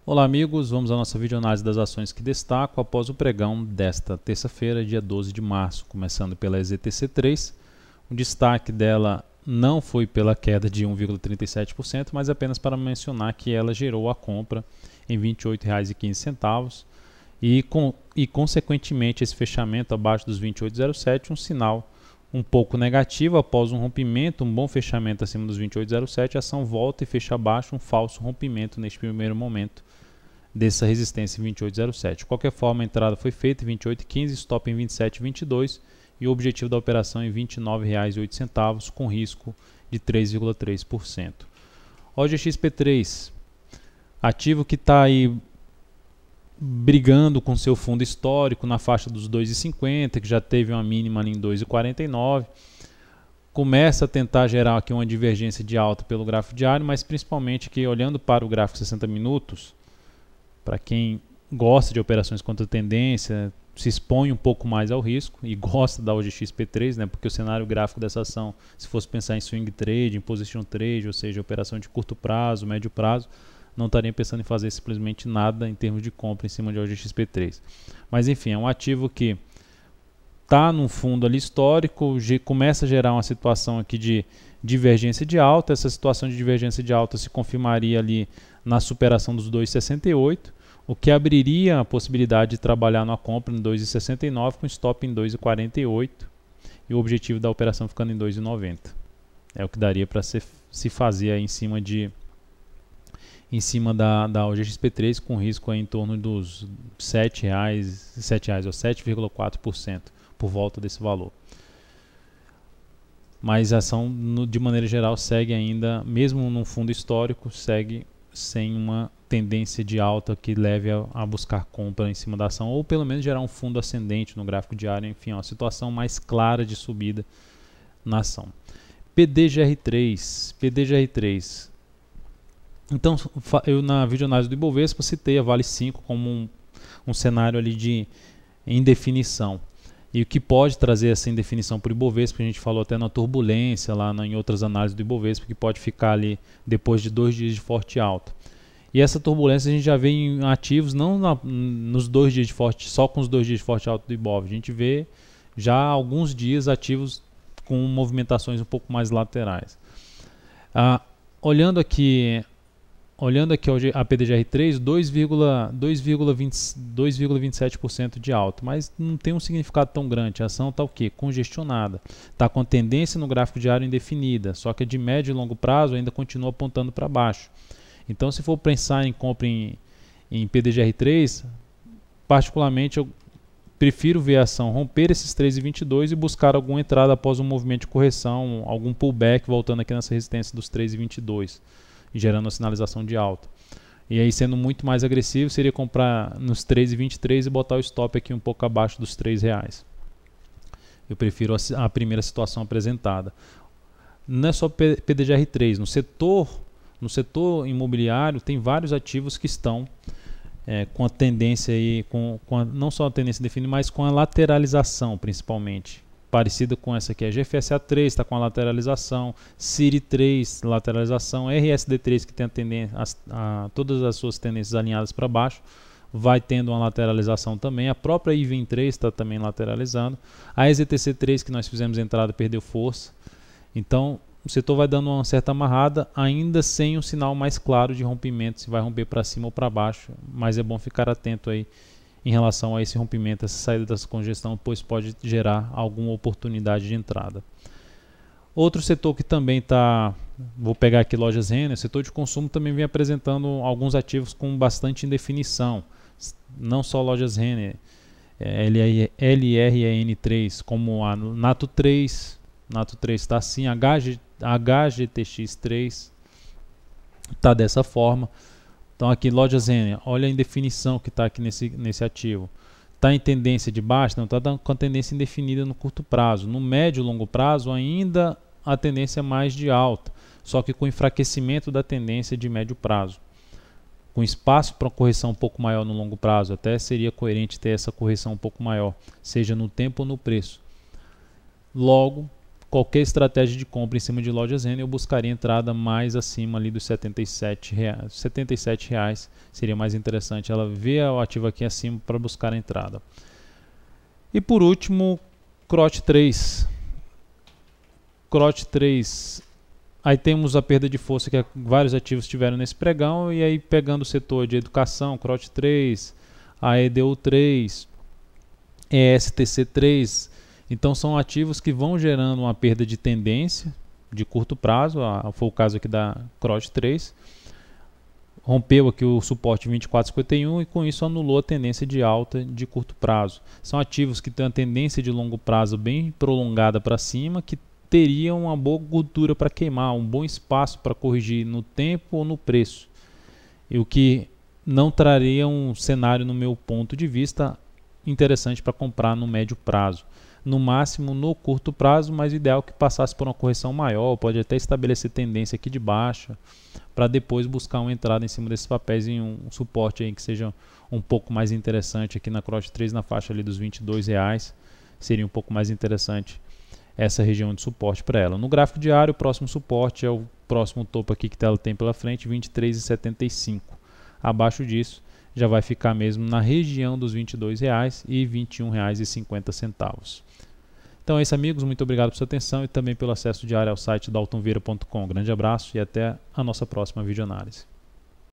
Olá amigos, vamos à nossa videoanálise das ações que destaco após o pregão desta terça-feira, dia 12 de março, começando pela EZTC3. O destaque dela não foi pela queda de 1,37%, mas apenas para mencionar que ela gerou a compra em R$ 28,15 e consequentemente esse fechamento abaixo dos 28,07, um sinal um pouco negativo. Após um rompimento, um bom fechamento acima dos 28,07, a ação volta e fecha abaixo, um falso rompimento neste primeiro momento dessa resistência em 28,07. De qualquer forma, a entrada foi feita em 28,15, stop em 27,22 e o objetivo da operação em R$ 29,08, com risco de 3,3%. OGXP3, ativo que está aí brigando com seu fundo histórico na faixa dos 2,50, que já teve uma mínima ali em 2,49. Começa a tentar gerar aqui uma divergência de alta pelo gráfico diário, mas principalmente que olhando para o gráfico 60 minutos, para quem gosta de operações contra tendência, se expõe um pouco mais ao risco e gosta da OGXP3, né, porque o cenário gráfico dessa ação, se fosse pensar em swing trade, em position trade, ou seja, operação de curto prazo, médio prazo, não estaria pensando em fazer simplesmente nada em termos de compra em cima de OGXP3. Mas enfim, é um ativo que está num fundo ali histórico, começa a gerar uma situação aqui de divergência de alta. Essa situação de divergência de alta se confirmaria ali na superação dos 2,68, o que abriria a possibilidade de trabalhar na compra em 2,69 com stop em 2,48 e o objetivo da operação ficando em 2,90. É o que daria para se fazer aí em cima da OGXP3, com risco aí em torno dos R$ 7,00 ou 7,4% por volta desse valor. Mas a ação, de maneira geral, segue ainda, mesmo num fundo histórico, segue sem uma tendência de alta que leve a buscar compra em cima da ação, ou pelo menos gerar um fundo ascendente no gráfico diário. Enfim, uma situação mais clara de subida na ação. PDGR3. Então, eu na videoanálise do Ibovespa citei a Vale 5 como um cenário ali de indefinição. E o que pode trazer essa indefinição para o Ibovespa, a gente falou até na turbulência, lá em outras análises do Ibovespa, que pode ficar ali depois de 2 dias de forte alta. E essa turbulência a gente já vê em ativos, não nos 2 dias de forte, só com os 2 dias de forte alta do Ibov. A gente vê já há alguns dias ativos com movimentações um pouco mais laterais. Olhando aqui a PDGR3, 2,27% de alta, mas não tem um significado tão grande. A ação está o quê? Congestionada. Está com tendência no gráfico diário indefinida, só que de médio e longo prazo ainda continua apontando para baixo. Então, se for pensar em compra em PDGR3, particularmente eu prefiro ver a ação romper esses 3,22 e buscar alguma entrada após um movimento de correção, algum pullback voltando aqui nessa resistência dos 3,22. Gerando a sinalização de alta. E aí, sendo muito mais agressivo, seria comprar nos 3,23 e botar o stop aqui um pouco abaixo dos R$ 3,00. Eu prefiro a primeira situação apresentada. Não é só PDGR3. No setor imobiliário, tem vários ativos que estão com a tendência aí, não só a tendência definida, mas com a lateralização, principalmente. Parecida com essa aqui, a GFSA 3 está com a lateralização, CIRI 3, lateralização, RSD 3 que tem todas as suas tendências alinhadas para baixo, vai tendo uma lateralização também. A própria IVEN 3 está também lateralizando. A EZTC 3 que nós fizemos entrada perdeu força. Então o setor vai dando uma certa amarrada, ainda sem um sinal mais claro de rompimento, se vai romper para cima ou para baixo, mas é bom ficar atento aí em relação a esse rompimento, essa saída dessa congestão, pois pode gerar alguma oportunidade de entrada. Outro setor que também está, vou pegar aqui lojas Renner, o setor de consumo também vem apresentando alguns ativos com bastante indefinição, não só lojas Renner, LRN3, como a Nato 3 está assim, HGTX3 está dessa forma. Então aqui, lojas Renner, olha a indefinição que está aqui nesse ativo. Está em tendência de baixa? Não, está com a tendência indefinida no curto prazo. No médio e longo prazo, ainda a tendência é mais de alta, só que com enfraquecimento da tendência de médio prazo. Com espaço para uma correção um pouco maior no longo prazo, até seria coerente ter essa correção um pouco maior, seja no tempo ou no preço. Logo, qualquer estratégia de compra em cima de lojas Renner, eu buscaria entrada mais acima ali dos R$ 77 reais. Seria mais interessante ela ver o ativo aqui acima para buscar a entrada. E por último, CROT 3. CROT 3, aí temos a perda de força que vários ativos tiveram nesse pregão, e aí pegando o setor de educação, CROT 3, a EDU 3, ESTC 3, então são ativos que vão gerando uma perda de tendência de curto prazo, foi o caso aqui da CROT 3, rompeu aqui o suporte 24,51 e com isso anulou a tendência de alta de curto prazo. São ativos que têm uma tendência de longo prazo bem prolongada para cima, que teriam uma boa gordura para queimar, um bom espaço para corrigir no tempo ou no preço. E o que não traria um cenário, no meu ponto de vista, interessante para comprar no médio prazo. No máximo no curto prazo, mas o ideal é que passasse por uma correção maior, pode até estabelecer tendência aqui de baixa, para depois buscar uma entrada em cima desses papéis em um suporte aí que seja um pouco mais interessante aqui na CROT 3, na faixa ali dos R$22, seria um pouco mais interessante essa região de suporte para ela. No gráfico diário, o próximo suporte é o próximo topo aqui que ela tem pela frente, 23,75. Abaixo disso, já vai ficar mesmo na região dos R$22 e R$21,50. Então é isso, amigos, muito obrigado pela sua atenção e também pelo acesso diário ao site daltonvieira.com. Grande abraço e até a nossa próxima videoanálise.